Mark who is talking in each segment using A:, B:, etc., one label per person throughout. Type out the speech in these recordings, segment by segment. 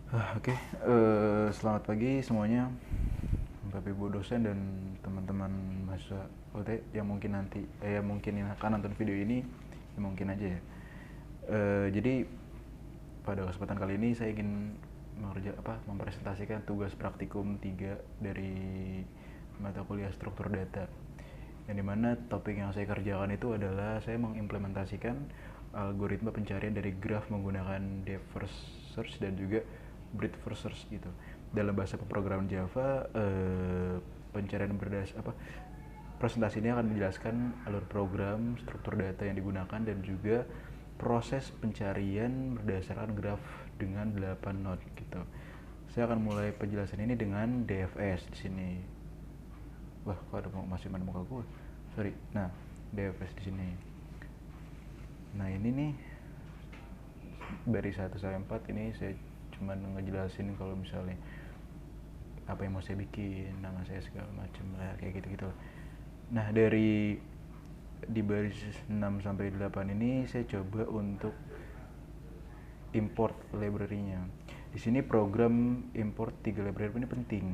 A: Oke, selamat pagi semuanya, Bapak Ibu dosen dan teman-teman mahasiswa OT yang mungkin yang mungkin yang akan nonton video ini, ya mungkin aja ya. Jadi pada kesempatan kali ini saya ingin mempresentasikan tugas praktikum 3 dari mata kuliah struktur data. Yang dimana topik yang saya kerjakan itu adalah saya mengimplementasikan algoritma pencarian dari graf menggunakan depth first search dan juga breadth first search gitu. Dalam bahasa pemrograman Java, pencarian presentasi ini akan menjelaskan alur program, struktur data yang digunakan dan juga proses pencarian berdasarkan graf dengan 8 node gitu. Saya akan mulai penjelasan ini dengan DFS di sini. Wah, kok ada masih mana muka gue? Sorry. Nah, DFS di sini. Nah, ini nih dari 1 sampai 4 ini saya cuma ngejelasin kalau misalnya apa yang mau saya bikin, nama saya segala macam lah kayak gitu-gitu. Nah, di baris 6 sampai 8 ini saya coba untuk import library-nya. Di sini program import 3 library ini penting.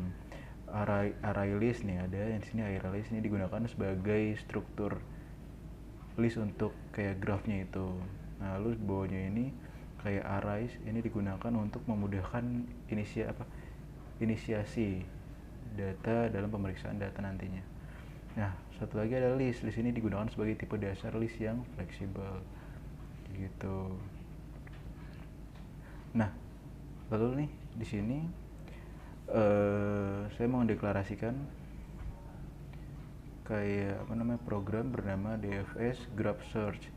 A: ArrayList nih ada, yang di sini ArrayList ini digunakan sebagai struktur list untuk kayak grafnya itu. Nah, lalu di bawahnya ini kayak arrays ini digunakan untuk memudahkan inisiasi data dalam pemeriksaan data nantinya. Nah, satu lagi ada list. List ini digunakan sebagai tipe dasar list yang fleksibel gitu. Nah, lalu nih di sini saya mau mendeklarasikan kayak program bernama DFS Graph Search.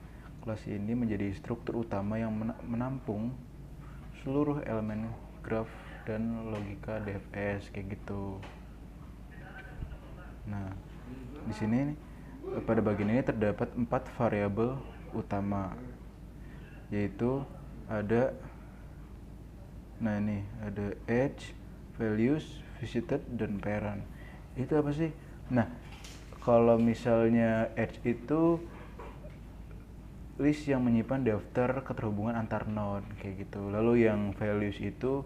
A: Kelas ini menjadi struktur utama yang menampung seluruh elemen graph dan logika DFS kayak gitu. Nah, di sini pada bagian ini terdapat 4 variabel utama, yaitu ada age, values, visited, dan parent. Itu apa sih? Nah, kalau misalnya age itu list yang menyimpan daftar keterhubungan antar node kayak gitu. Lalu yang values itu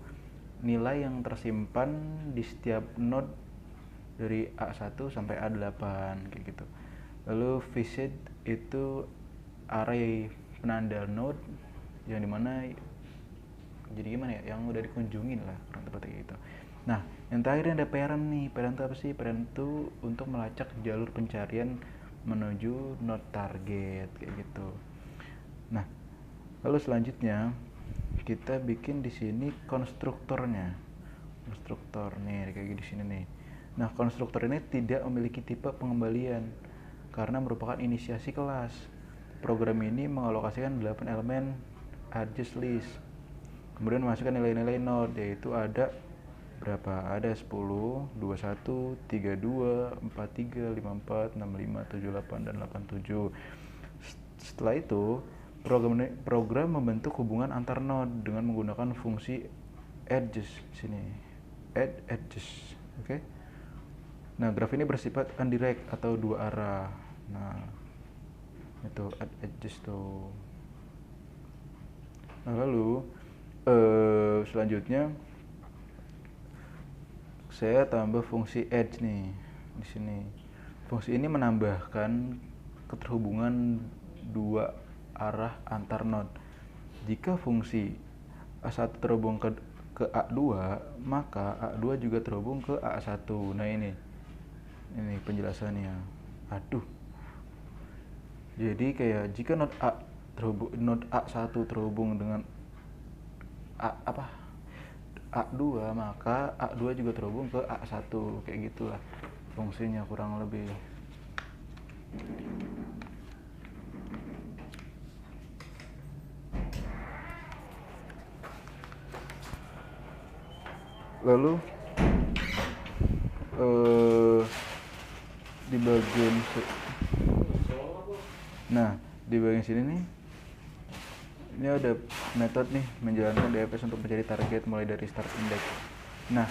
A: nilai yang tersimpan di setiap node dari A1 sampai A8 kayak gitu. Lalu visit itu array penanda node yang dimana jadi gimana ya, yang udah dikunjungin lah kurang tepatnya gitu. Nah, yang terakhir ada parent nih. Parent itu apa sih? Parent itu untuk melacak jalur pencarian menuju node target kayak gitu. Nah, lalu selanjutnya kita bikin di sini konstruktornya. Konstruktor nih kayak di sini nih. Nah, konstruktor ini tidak memiliki tipe pengembalian karena merupakan inisiasi kelas. Program ini mengalokasikan 8 elemen address list. Kemudian masukkan nilai-nilai node, yaitu ada berapa? Ada 10, 21, 32, 43, 54, 65, 78, dan 87. Setelah itu, program membentuk hubungan antar node dengan menggunakan fungsi edges sini. Add edges, oke? Nah, graf ini bersifat undirect atau dua arah. Nah, itu add edges tuh. Nah, lalu selanjutnya saya tambah fungsi edge nih di sini. Fungsi ini menambahkan keterhubungan dua arah antar node. Jika fungsi A1 terhubung ke A2, maka A2 juga terhubung ke A1. Nah, ini penjelasannya. Aduh. Jadi kayak jika node A1 terhubung dengan A2, maka A2 juga terhubung ke A1 kayak gitulah fungsinya kurang lebih. Lalu di bagian di bagian sini nih, ini ada metode nih menjalankan DFS untuk mencari target mulai dari start index. Nah,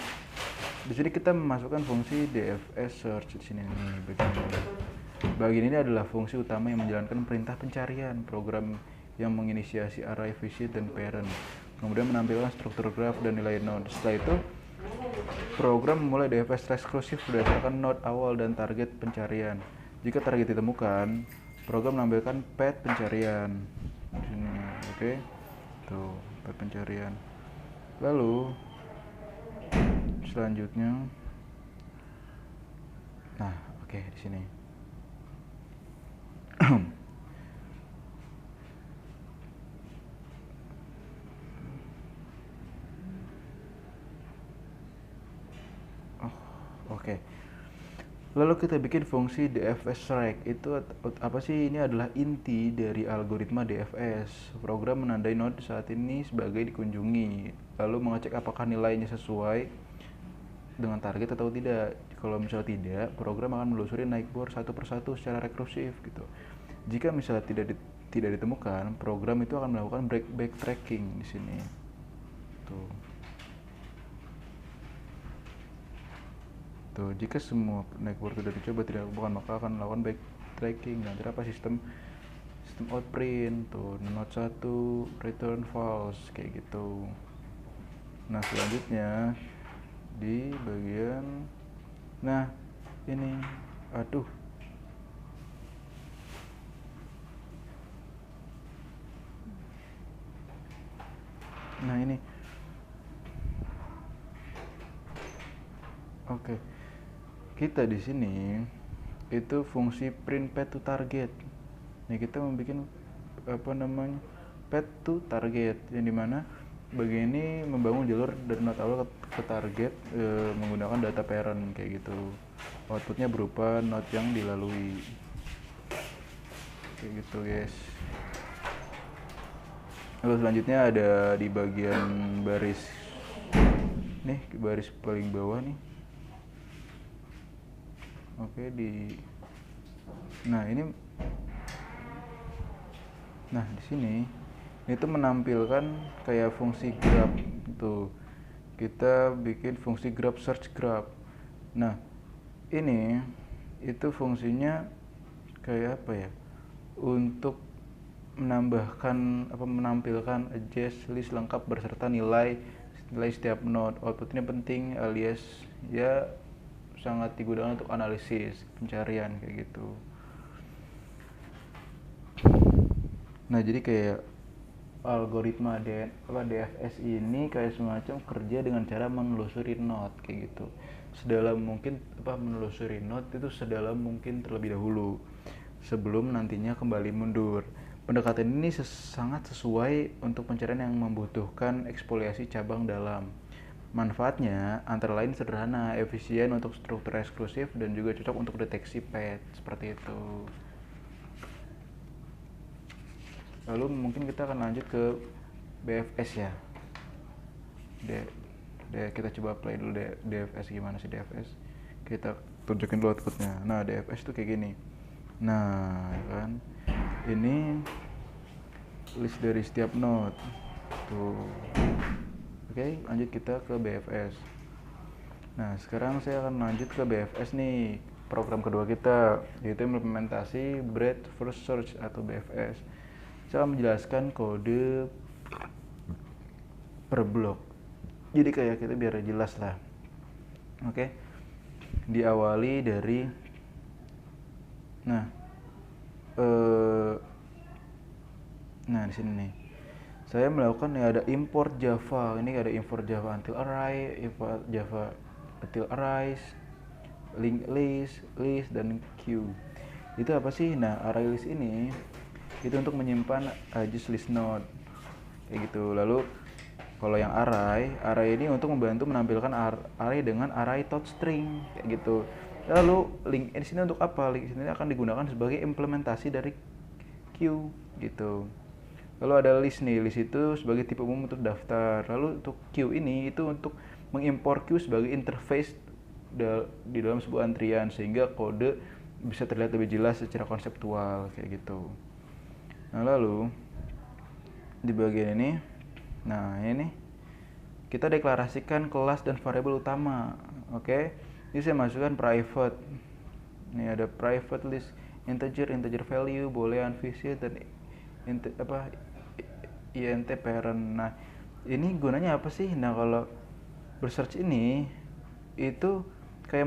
A: di sini kita memasukkan fungsi DFS search di sini nih bagian ini adalah fungsi utama yang menjalankan perintah pencarian program yang menginisiasi array visit dan parent. kemudian menampilkan struktur graf dan nilai node. Setelah itu program memulai DFS rekursif berdasarkan node awal dan target pencarian. Jika target ditemukan, program menampilkan path pencarian di sini. Oke. Tuh, path pencarian. Lalu selanjutnya, nah, oke, di sini. Oke. Lalu kita bikin fungsi DFS rec. Itu apa sih? Ini adalah inti dari algoritma DFS. Program menandai node saat ini sebagai dikunjungi, lalu mengecek apakah nilainya sesuai dengan target atau tidak. Kalau misalnya tidak, program akan menelusuri naik bor satu persatu secara rekursif gitu. Jika misalnya tidak ditemukan, program itu akan melakukan backtracking di sini. Tuh. Tuh, jika semua network sudah dicoba tidak ditemukan, maka akan melakukan backtracking. Nanti apa sistem outprint tuh node 1 return false kayak gitu. Nah, selanjutnya di bagian ini aduh nah ini oke. Kita di sini itu fungsi print path to target. Nah, kita membuat path to target, yang dimana bagian ini membangun jalur dari node awal ke target menggunakan data parent kayak gitu. Outputnya berupa node yang dilalui kayak gitu, guys. Lalu selanjutnya ada di bagian baris paling bawah nih. Oke, di sini itu menampilkan kayak fungsi graph tuh. Kita bikin fungsi graph search graph. Nah, ini itu fungsinya kayak apa ya? Untuk menampilkan adjust list lengkap berserta nilai setiap node. Output ini penting alias ya sangat digunakan untuk analisis pencarian kayak gitu. Nah, jadi kayak algoritma DFS ini kayak semacam kerja dengan cara menelusuri node kayak gitu. Sedalam mungkin menelusuri node itu sedalam mungkin terlebih dahulu sebelum nantinya kembali mundur. Pendekatan ini sangat sesuai untuk pencarian yang membutuhkan eksfoliasi cabang dalam. Manfaatnya antara lain sederhana, efisien untuk struktur eksklusif, dan juga cocok untuk deteksi path seperti itu. Lalu mungkin kita akan lanjut ke BFS ya. Kita coba play dulu DFS, gimana sih DFS. Kita tunjukin dulu outputnya. Nah, DFS itu kayak gini. Nah, kan ini list dari setiap node tuh. Oke, lanjut kita ke BFS. Nah, sekarang saya akan lanjut ke BFS nih, program kedua kita, yaitu implementasi breadth first search atau BFS. Saya akan menjelaskan kode per blok, jadi kayak kita biar jelas lah. Oke, diawali dari di sini nih saya melakukan ada import Java. Ini ada import Java until array, import Java until arrays, link list, dan queue. Itu apa sih? Nah, array list ini itu untuk menyimpan just list node kayak gitu. Lalu kalau yang array ini untuk membantu menampilkan array dengan array tot string kayak gitu. Lalu link di sini untuk apa? Link ini akan digunakan sebagai implementasi dari queue gitu. Lalu ada list nih, list itu sebagai tipe umum untuk daftar. Lalu untuk queue ini itu untuk mengimpor queue sebagai interface di dalam sebuah antrian sehingga kode bisa terlihat lebih jelas secara konseptual kayak gitu. Nah, lalu di bagian ini, ini kita deklarasikan kelas dan variabel utama. Oke, ini saya masukkan private. Ini ada private list integer value, boolean visit, dan int parent. Nah, Ini gunanya apa sih? Nah, kalau bersearch ini itu kayak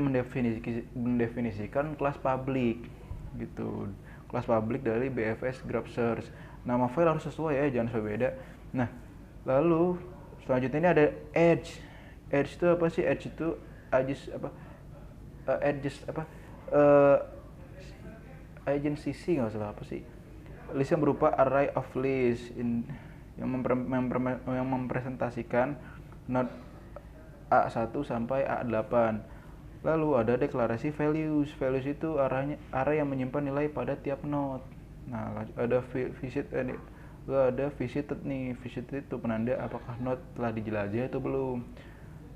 A: mendefinisikan kelas publik gitu. Kelas publik dari BFS Graph Search. Nama file harus sesuai ya, jangan sampai beda. Nah, lalu selanjutnya ini ada Edge. Edge itu apa sih? Edge itu edges apa? Eh agent CC nggak salah apa sih? List yang berupa array of list yang mempresentasikan node A1 sampai A8. Lalu ada deklarasi values. Values itu array yang menyimpan nilai pada tiap node. Nah, ada visited nih. Visited itu penanda apakah node telah dijelajahi atau belum.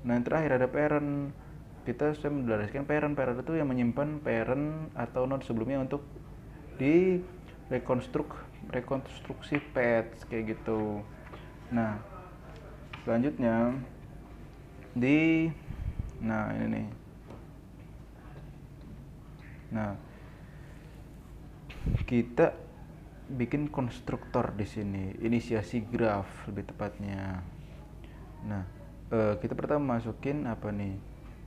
A: Nah, yang terakhir ada parent. Kita sudah mendeklarasikan parent. Parent itu yang menyimpan parent atau node sebelumnya untuk di rekonstruksi path kayak gitu. Nah, selanjutnya nah ini nih. Nah, kita bikin konstruktor di sini, inisiasi graph lebih tepatnya. Nah, kita pertama masukin apa nih?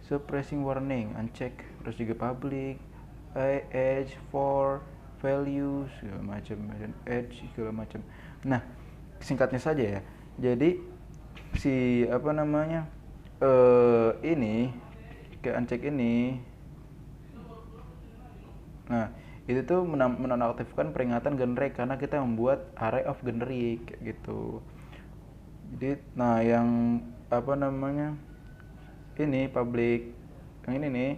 A: Suppressing warning, uncheck, terus juga public, edge, for, values, segala macam, edge segala macam. Nah, singkatnya saja ya. Jadi si apa namanya ini kayak uncheck ini. Nah, itu tuh menonaktifkan peringatan generic karena kita membuat array of generic kayak gitu. Jadi, nah yang apa namanya ini public yang ini nih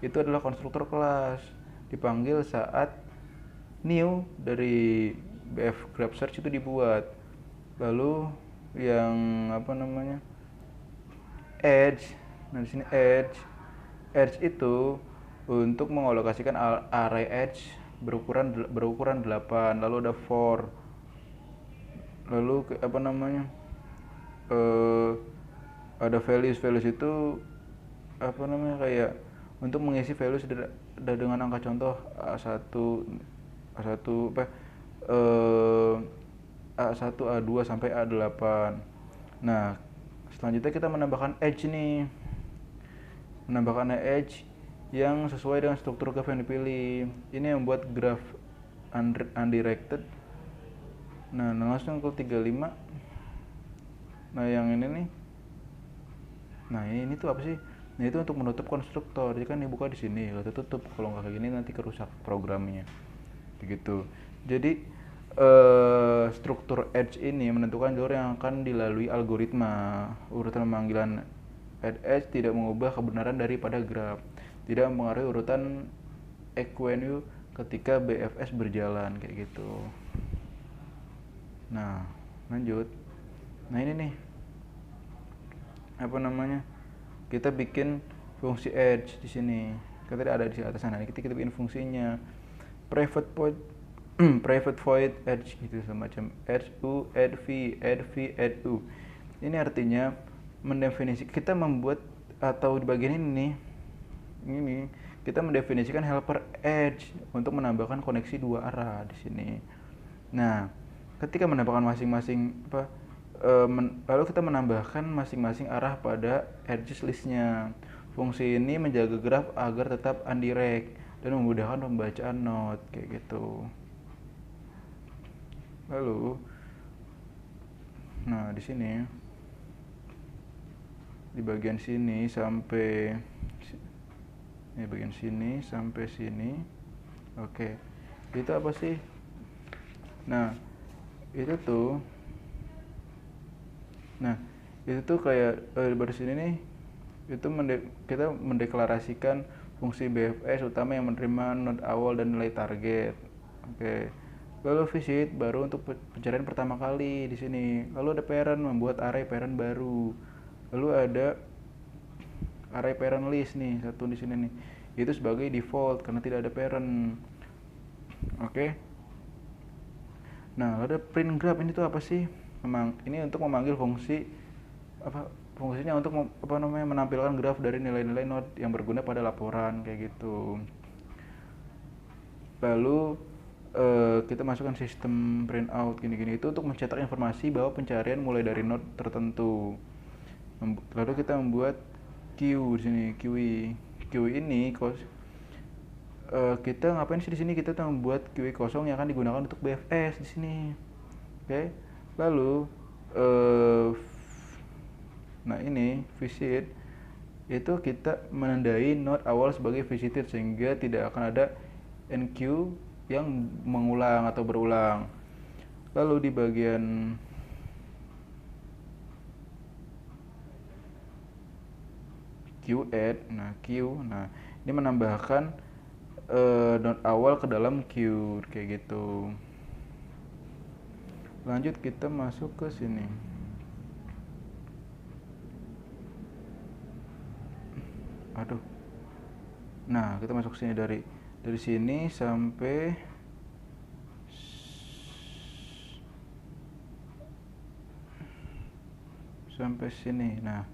A: itu adalah konstruktor kelas dipanggil saat new dari BF Graph Search itu dibuat. Lalu yang apa namanya edge, nah di sini edge itu untuk mengalokasikan array edge berukuran 8, lalu ada for, lalu apa namanya ada values itu apa namanya kayak untuk mengisi values dengan angka contoh A1 apa A1 A2 sampai A8. Nah, selanjutnya kita menambahkan edge nih. Menambahkan edge yang sesuai dengan struktur graph yang dipilih. Ini yang membuat graph undirected. Nah, langsung ke 35. Nah, yang ini nih. Nah, ini tuh apa sih? Nah, itu untuk menutup konstruktor. Jadi kan dibuka di sini, kalau tutup. Kalau nggak kayak gini nanti kerusak programnya. Begitu. Jadi struktur edge ini menentukan jalur yang akan dilalui algoritma. Urutan pemanggilan edge tidak mengubah kebenaran daripada graph. Tidak mempengaruhi urutan EQNU ketika BFS berjalan kayak gitu. Nah, lanjut. Nah, ini nih. Apa namanya? Kita bikin fungsi edge di sini. Kita ada di atas sana. Kita bikin fungsinya private void private void edge gitu semacam edge u add v u. Ini artinya mendefinisi kita membuat atau di bagian ini kita mendefinisikan helper edge untuk menambahkan koneksi dua arah di sini. Nah, ketika menambahkan masing-masing lalu kita menambahkan masing-masing arah pada edges listnya. Fungsi ini menjaga graph agar tetap undirect dan memudahkan pembacaan node kayak gitu. Lalu, nah di sini di bagian sini sampai bagian sini sampai sini, oke. Itu apa sih? Nah, itu tuh kayak di sini nih itu kita mendeklarasikan fungsi BFS utama yang menerima node awal dan nilai target. Oke. Lalu visit baru untuk pencarian pertama kali di sini. Lalu ada parent membuat array parent baru. Lalu ada array parent list nih satu di sini nih. Itu sebagai default karena tidak ada parent. Oke. Nah, ada print graph ini tuh apa sih? Ini untuk memanggil fungsinya untuk menampilkan graf dari nilai-nilai node yang berguna pada laporan kayak gitu. Lalu kita masukkan sistem printout gini-gini itu untuk mencetak informasi bahwa pencarian mulai dari node tertentu. Lalu kita membuat queue di sini, queue ini kita ngapain sih di sini? Kita membuat queue kosong yang akan digunakan untuk BFS di sini. Oke. Lalu nah ini visit itu kita menandai node awal sebagai visited sehingga tidak akan ada enqueue yang mengulang atau berulang. Lalu di bagian queue add, nah ini menambahkan node awal ke dalam queue kayak gitu. Lanjut kita masuk ke sini. Aduh. Nah, kita masuk sini dari sini sampai sini. Nah,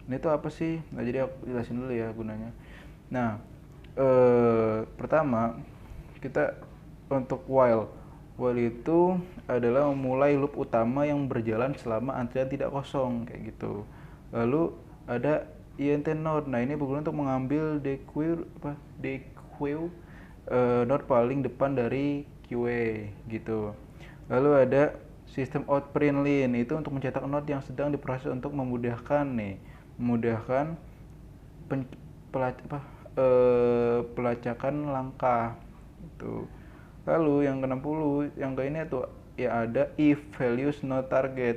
A: ini tuh apa sih? Nah, jadi aku jelasin dulu ya gunanya. Nah, pertama kita untuk while itu adalah memulai loop utama yang berjalan selama antrian tidak kosong kayak gitu. Lalu ada int node. Nah, ini berguna untuk mengambil dequeue node paling depan dari QA gitu. Lalu ada sistem out print line itu untuk mencetak node yang sedang diproses untuk memudahkan pelacakan langkah itu. Lalu yang ke-60 yang ke ini tuh ya ada if values not target.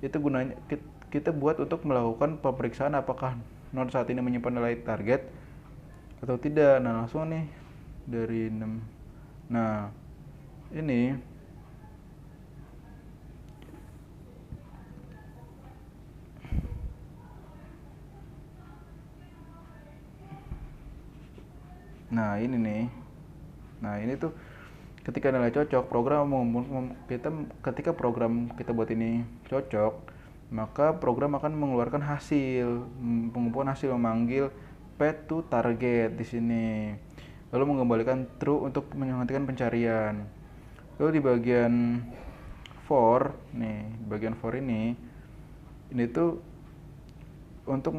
A: Itu gunanya kita buat untuk melakukan pemeriksaan apakah node saat ini menyimpan nilai target atau tidak. Nah, langsung nih dari 6. Nah, ini nih. Nah, ini tuh ketika nilai cocok, ketika program kita buat ini cocok, maka program akan mengeluarkan pengumpulan hasil memanggil path to target di sini. Lalu mengembalikan true untuk menghentikan pencarian. Lalu di bagian for ini tuh untuk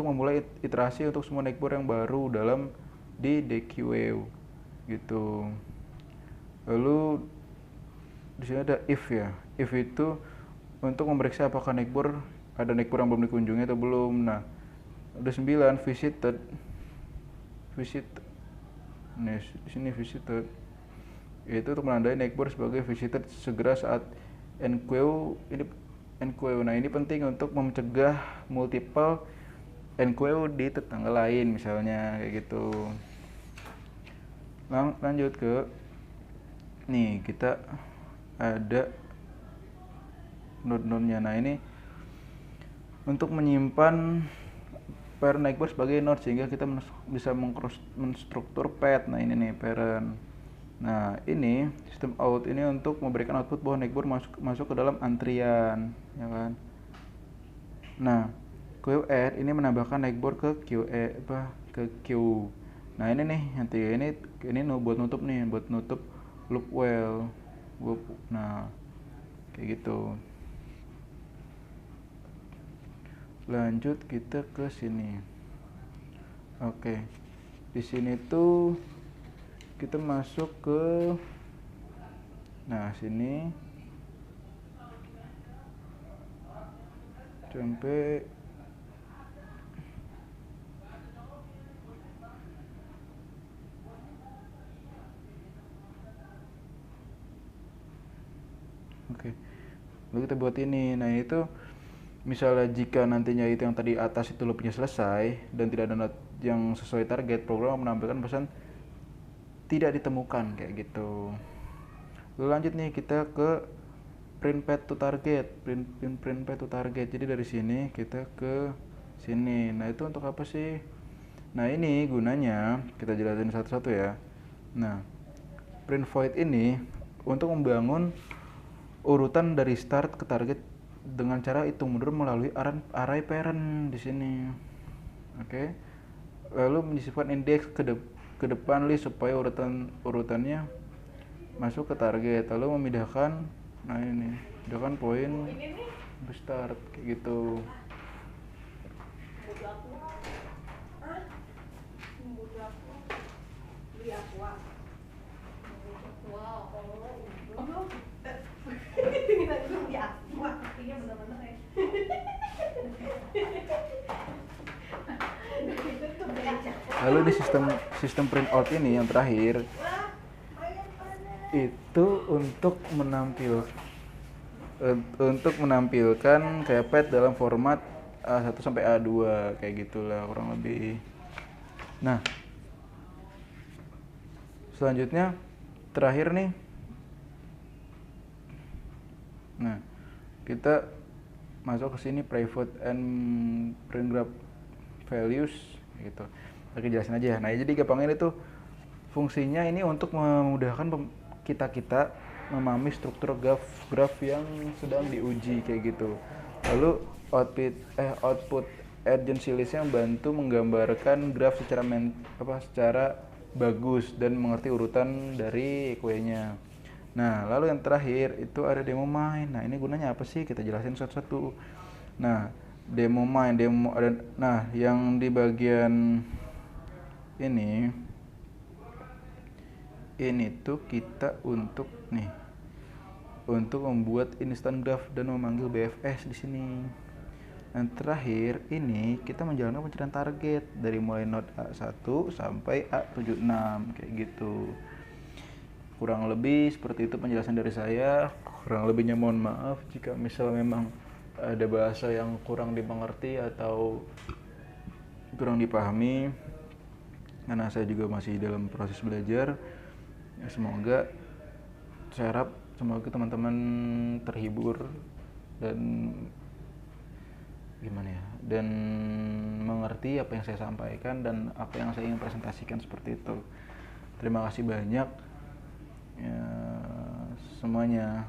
A: memulai iterasi untuk semua neighbor yang baru dalam di DQEU gitu. Lalu di sini ada if ya. If itu untuk memeriksa apakah ada neighbor yang belum dikunjungi atau belum. Nah, ada 9 visited. Nih, di sini visited. Itu untuk menandai neighbor sebagai visited segera saat enqueue. Nah, ini penting untuk mencegah multiple enqueue di tetangga lain misalnya kayak gitu. Lanjut ke nih, kita ada node-nya. Nah, ini untuk menyimpan parent neighbor sebagai node sehingga kita bisa menstruktur path. Nah, ini nih parent. Nah, ini sistem out ini untuk memberikan output bahwa neighbor masuk ke dalam antrian, ya kan. Nah, queue add ini menambahkan neighbor ke queue. Nah, ini nih nanti ini buat nutup loop while. Nah, kayak gitu. Lanjut kita ke sini. Oke. Di sini tuh kita masuk ke sini sampai lalu kita buat ini. Nah, itu misalnya jika nantinya itu yang tadi atas itu loopnya selesai dan tidak ada node yang sesuai target, program menampilkan pesan tidak ditemukan kayak gitu. Lalu lanjut nih kita ke print path to target. Print path to target. Jadi dari sini kita ke sini. Nah, itu untuk apa sih? Nah, ini gunanya kita jelasin satu-satu ya. Nah, print void ini untuk membangun urutan dari start ke target dengan cara hitung mundur melalui array parent di sini. Oke. Lalu menyisipkan indeks ke depan list supaya urutannya masuk ke target, lalu memindahkan, nah ini pindahkan poin start kayak gitu. Lalu di sistem printout ini yang terakhir itu untuk menampilkan kayak pad dalam format A1 sampai A2 kayak gitulah kurang lebih. Nah, selanjutnya terakhir nih. Nah, kita masuk ke sini private and print graph values gitu. Oke, jelasin aja. Nah, jadi gampangnya itu fungsinya ini untuk memudahkan kita memahami struktur graf yang sedang diuji kayak gitu. Lalu output urgency list-nya membantu menggambarkan graf secara bagus dan mengerti urutan dari kuenya. Nah, lalu yang terakhir itu ada demo main. Nah, ini gunanya apa sih? Kita jelasin satu-satu. Nah, demo main, nah, yang di bagian ini tuh kita untuk membuat instant graph dan memanggil BFS di sini. Dan terakhir ini kita menjalankan pencarian target dari mulai node A1 sampai A76 kayak gitu. Kurang lebih seperti itu penjelasan dari saya. Kurang lebihnya mohon maaf jika misal memang ada bahasa yang kurang dimengerti atau kurang dipahami, karena saya juga masih dalam proses belajar. Ya, semoga saya harap semoga teman-teman terhibur dan dan mengerti apa yang saya sampaikan dan apa yang saya ingin presentasikan seperti itu. Terima kasih banyak ya, semuanya.